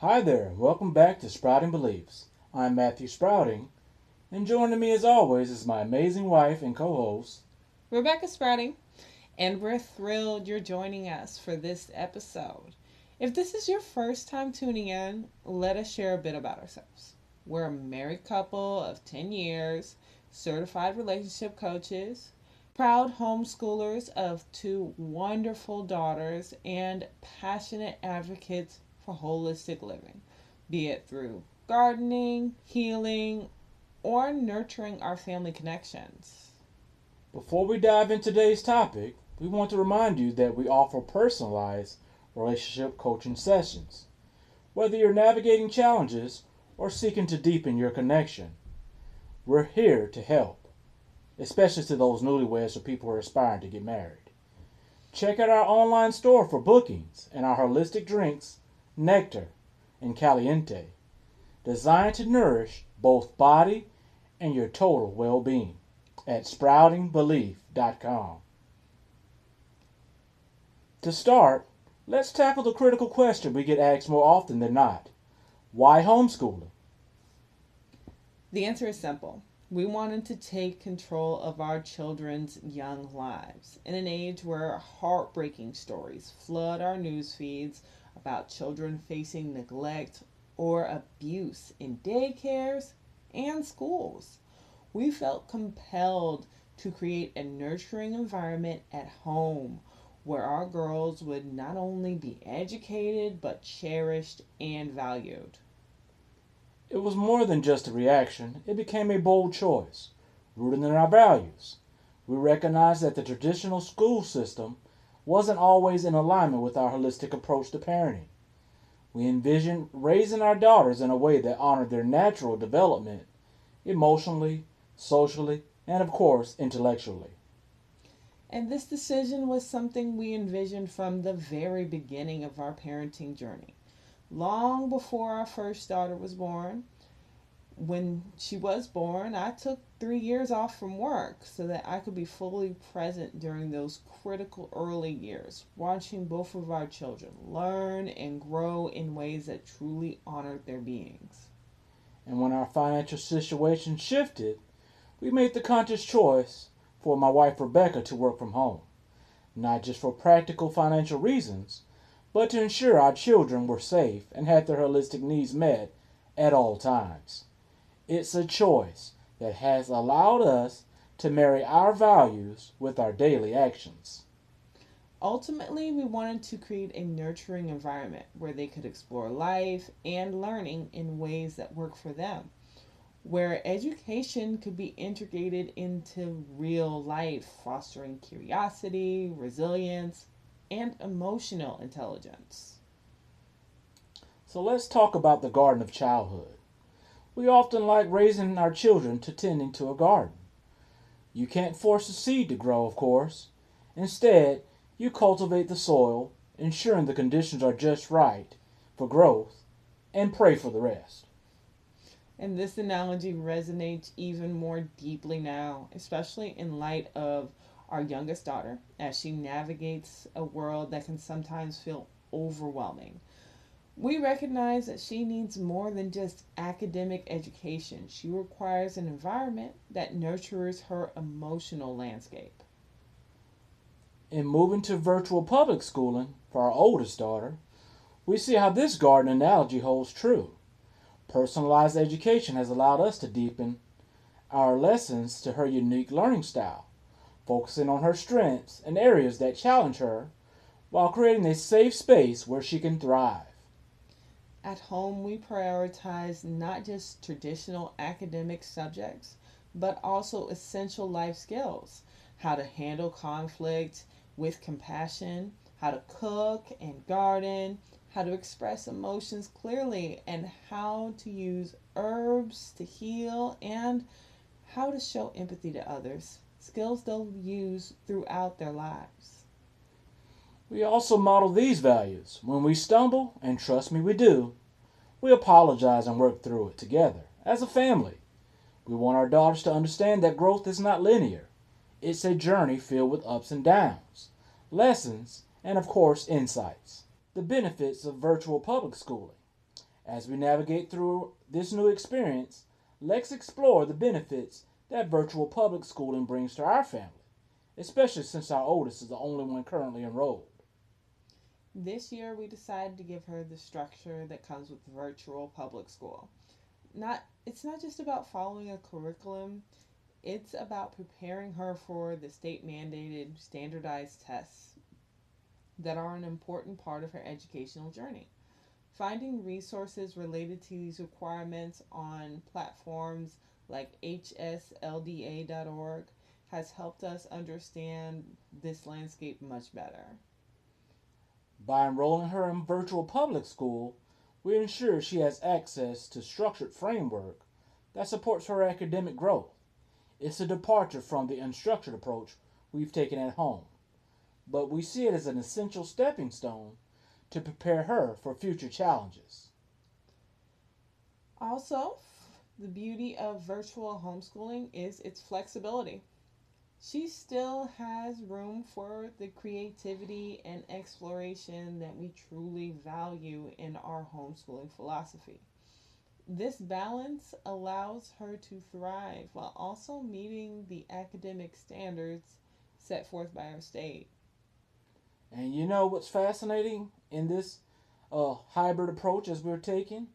Hi there, welcome back to Sprouting Beliefs. I'm Matthew Sprouting, and joining me as always is my amazing wife and co-host, Rebbecca Sprouting, and we're thrilled you're joining us for this episode. If this is your first time tuning in, let us share a bit about ourselves. We're a married couple of 10 years, certified relationship coaches, proud homeschoolers of two wonderful daughters, and passionate advocates for holistic living, be it through gardening, healing, or nurturing our family connections. before we dive into today's topic, we want to remind you that we offer personalized relationship coaching sessions. Whether you're navigating challenges or seeking to deepen your connection, we're here to help, especially to those newlyweds or people who are aspiring to get married. Check out our online store for bookings and our holistic drinks, Nectar and Caliente, designed to nourish both body and your total well being at sproutingbelief.com. To start, let's tackle the critical question we get asked more often than not: why homeschooling? The answer is simple. We wanted to take control of our children's young lives in an age where heartbreaking stories flood our news feeds about children facing neglect or abuse in daycares and schools. We felt compelled to create a nurturing environment at home where our girls would not only be educated but cherished and valued. It was more than just a reaction, it became a bold choice, rooted in our values. We recognized that the traditional school system wasn't always in alignment with our holistic approach to parenting. We envisioned raising our daughters in a way that honored their natural development, emotionally, socially, and of course, intellectually. And this decision was something we envisioned from the very beginning of our parenting journey. Long before our first daughter was born, when she was born, I took 3 years off from work so that I could be fully present during those critical early years, watching both of our children learn and grow in ways that truly honored their beings. And when our financial situation shifted, we made the conscious choice for my wife Rebecca to work from home, not just for practical financial reasons, but to ensure our children were safe and had their holistic needs met at all times. It's a choice that has allowed us to marry our values with our daily actions. Ultimately, we wanted to create a nurturing environment where they could explore life and learning in ways that work for them, where education could be integrated into real life, fostering curiosity, resilience, and emotional intelligence. So let's talk about the garden of childhood. We often like raising our children to tending to a garden. You can't force a seed to grow, of course. Instead, you cultivate the soil, ensuring the conditions are just right for growth, and pray for the rest. And this analogy resonates even more deeply now, especially in light of our youngest daughter as she navigates a world that can sometimes feel overwhelming. We recognize that she needs more than just academic education. She requires an environment that nurtures her emotional landscape. In moving to virtual public schooling for our oldest daughter, we see how this garden analogy holds true. Personalized education has allowed us to deepen our lessons to her unique learning style, focusing on her strengths and areas that challenge her while creating a safe space where she can thrive. At home, we prioritize not just traditional academic subjects, but also essential life skills: how to handle conflict with compassion, how to cook and garden, how to express emotions clearly, and how to use herbs to heal, and how to show empathy to others. Skills they'll use throughout their lives. We also model these values. When we stumble, and trust me, we do, we apologize and work through it together as a family. We want our daughters to understand that growth is not linear. It's a journey filled with ups and downs, lessons, and of course, insights. The benefits of virtual public schooling. As we navigate through this new experience, let's explore the benefits that virtual public schooling brings to our family, especially since our oldest is the only one currently enrolled. This year, we decided to give her the structure that comes with virtual public school. It's not just about following a curriculum, it's about preparing her for the state mandated standardized tests that are an important part of her educational journey. Finding resources related to these requirements on platforms like hslda.org has helped us understand this landscape much better. By enrolling her in virtual public school, we ensure she has access to structured framework that supports her academic growth. It's a departure from the unstructured approach we've taken at home, but we see it as an essential stepping stone to prepare her for future challenges. Also, the beauty of virtual homeschooling is its flexibility. She still has room for the creativity and exploration that we truly value in our homeschooling philosophy. This balance allows her to thrive while also meeting the academic standards set forth by our state. And you know what's fascinating in this hybrid approach as we're taking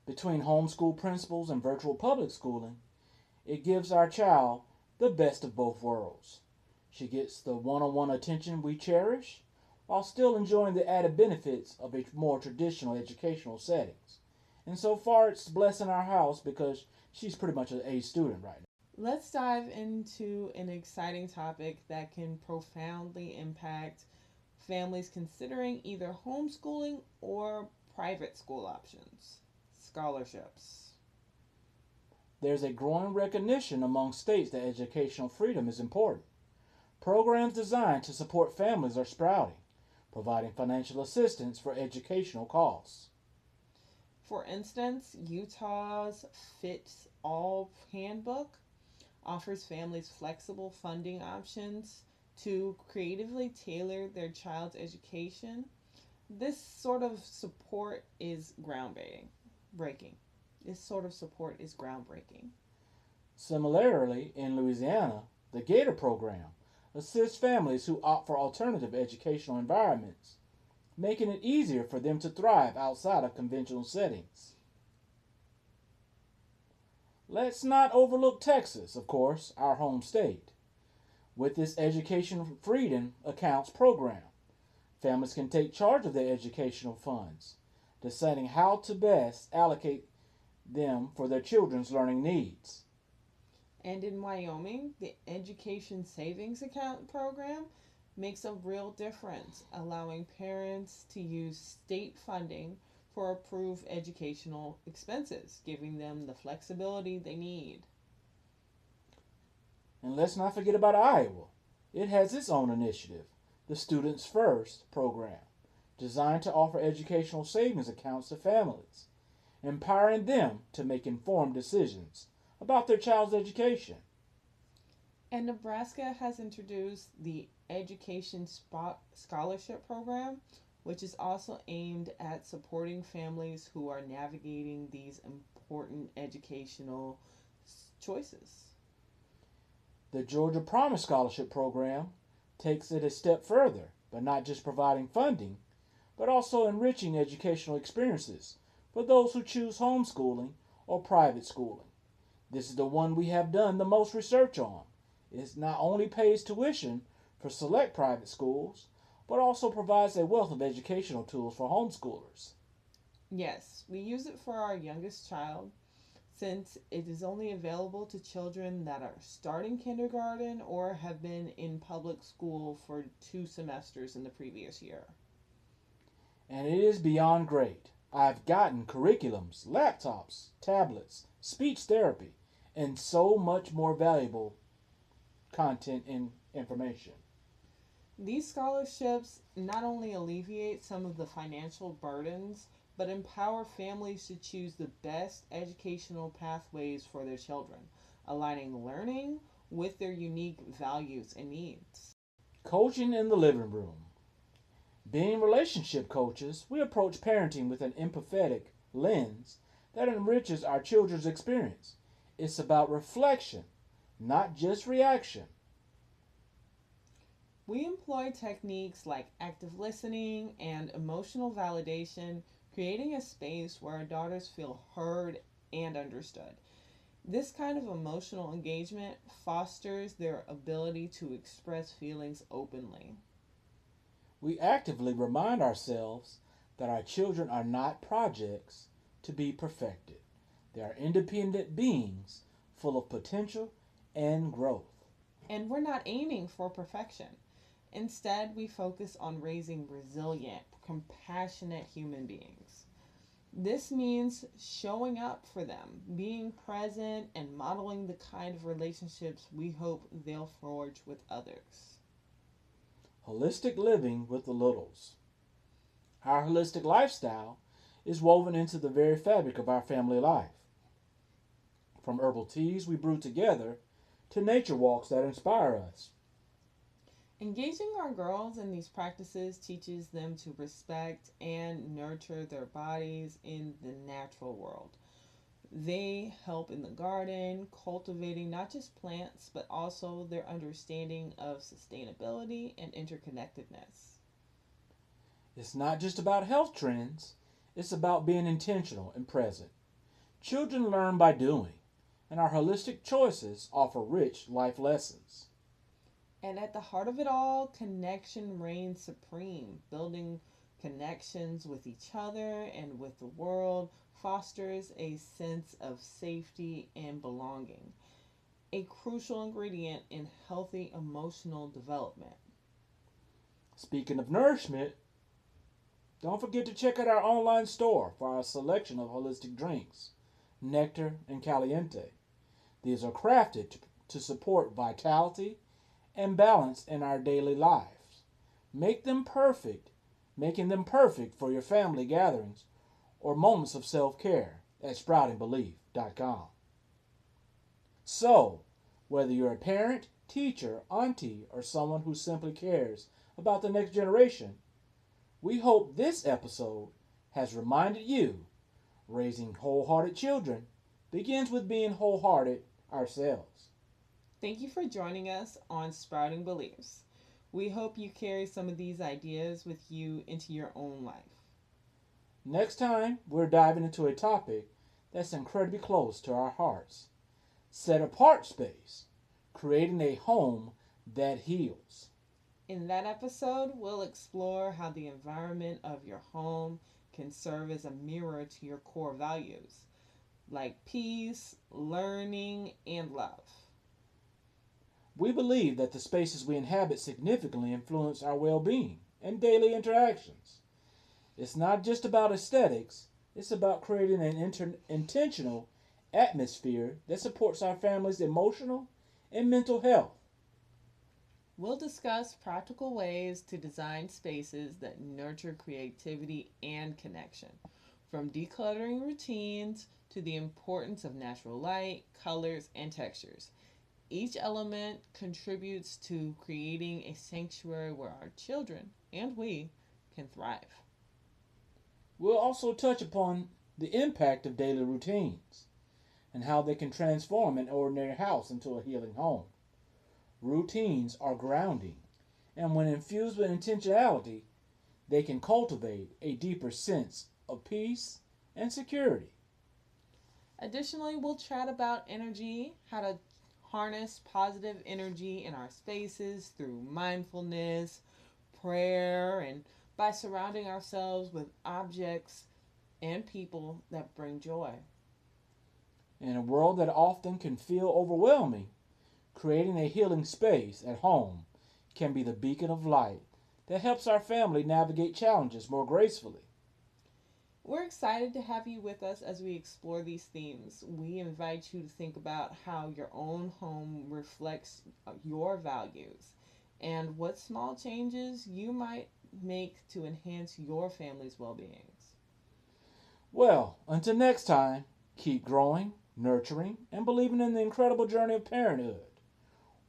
between homeschool principles and virtual public schooling? It gives our child the best of both worlds. She gets the one on one attention we cherish while still enjoying the added benefits of a more traditional educational settings. And so far, it's blessing our house because she's pretty much an A student right now. Let's dive into an exciting topic that can profoundly impact families considering either homeschooling or private school options: scholarships. There's a growing recognition among states that educational freedom is important. Programs designed to support families are sprouting, providing financial assistance for educational costs. For instance, Utah's Fits All Handbook offers families flexible funding options to creatively tailor their child's education. This sort of support is groundbreaking. Breaking. This sort of support is groundbreaking. Similarly, in Louisiana, the Gator program assists families who opt for alternative educational environments, making it easier for them to thrive outside of conventional settings. Let's not overlook Texas, of course, our home state. With this Education Freedom Accounts program, families can take charge of their educational funds, deciding how to best allocate them for their children's learning needs. And in Wyoming, the Education Savings Account program makes a real difference, allowing parents to use state funding for approved educational expenses, giving them the flexibility they need. And let's not forget about Iowa. It has its own initiative, the Students First program, designed to offer educational savings accounts to families, empowering them to make informed decisions about their child's education. And Nebraska has introduced the Education Scholarship Program, which is also aimed at supporting families who are navigating these important educational choices. The Georgia Promise Scholarship Program takes it a step further by not just providing funding, but also enriching educational experiences for those who choose homeschooling or private schooling. This is the one we have done the most research on. It not only pays tuition for select private schools, but also provides a wealth of educational tools for homeschoolers. Yes, we use it for our youngest child since it is only available to children that are starting kindergarten or have been in public school for 2 semesters in the previous year. And it is beyond great. I've gotten curriculums, laptops, tablets, speech therapy, and so much more valuable content and information. These scholarships not only alleviate some of the financial burdens, but empower families to choose the best educational pathways for their children, aligning learning with their unique values and needs. Coaching in the living room. Being relationship coaches, we approach parenting with an empathetic lens that enriches our children's experience. It's about reflection, not just reaction. We employ techniques like active listening and emotional validation, creating a space where our daughters feel heard and understood. This kind of emotional engagement fosters their ability to express feelings openly. We actively remind ourselves that our children are not projects to be perfected. They are independent beings full of potential and growth. And we're not aiming for perfection. Instead, we focus on raising resilient, compassionate human beings. This means showing up for them, being present, and modeling the kind of relationships we hope they'll forge with others. Holistic living with the littles. Our holistic lifestyle is woven into the very fabric of our family life. From herbal teas we brew together to nature walks that inspire us. Engaging our girls in these practices teaches them to respect and nurture their bodies in the natural world. They help in the garden, cultivating not just plants, but also their understanding of sustainability and interconnectedness. It's not just about health trends, it's about being intentional and present. Children learn by doing, and our holistic choices offer rich life lessons. And at the heart of it all, connection reigns supreme. Building connections with each other and with the world fosters a sense of safety and belonging, a crucial ingredient in healthy emotional development. Speaking of nourishment, don't forget to check out our online store for our selection of holistic drinks, Nectar and Caliente. These are crafted to support vitality and balance in our daily lives. Make them perfect, making them perfect for your family gatherings or moments of self-care at sproutingbelief.com. So, whether you're a parent, teacher, auntie, or someone who simply cares about the next generation, we hope this episode has reminded you raising wholehearted children begins with being wholehearted ourselves. Thank you for joining us on Sprouting Beliefs. We hope you carry some of these ideas with you into your own life. Next time, we're diving into a topic that's incredibly close to our hearts: set apart space, creating a home that heals. In that episode, we'll explore how the environment of your home can serve as a mirror to your core values, like peace, learning, and love. We believe that the spaces we inhabit significantly influence our well being and daily interactions. It's not just about aesthetics, it's about creating an intentional atmosphere that supports our family's emotional and mental health. We'll discuss practical ways to design spaces that nurture creativity and connection, from decluttering routines to the importance of natural light, colors, and textures. Each element contributes to creating a sanctuary where our children and we can thrive. We'll also touch upon the impact of daily routines and how they can transform an ordinary house into a healing home. Routines are grounding, and when infused with intentionality, they can cultivate a deeper sense of peace and security. Additionally, we'll chat about energy, how to harness positive energy in our spaces through mindfulness, prayer, and by surrounding ourselves with objects and people that bring joy. In a world that often can feel overwhelming, creating a healing space at home can be the beacon of light that helps our family navigate challenges more gracefully. We're excited to have you with us as we explore these themes. We invite you to think about how your own home reflects your values and what small changes you might make to enhance your family's well-being. Well, until next time, keep growing, nurturing, and believing in the incredible journey of parenthood.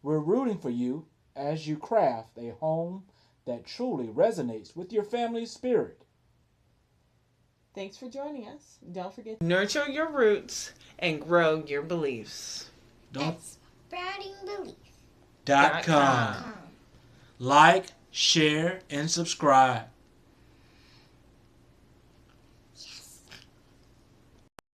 We're rooting for you as you craft a home that truly resonates with your family's spirit. Thanks for joining us. Don't forget to nurture your roots and grow your beliefs. Don't sproutingbelief.com. .com. Like, share, and subscribe.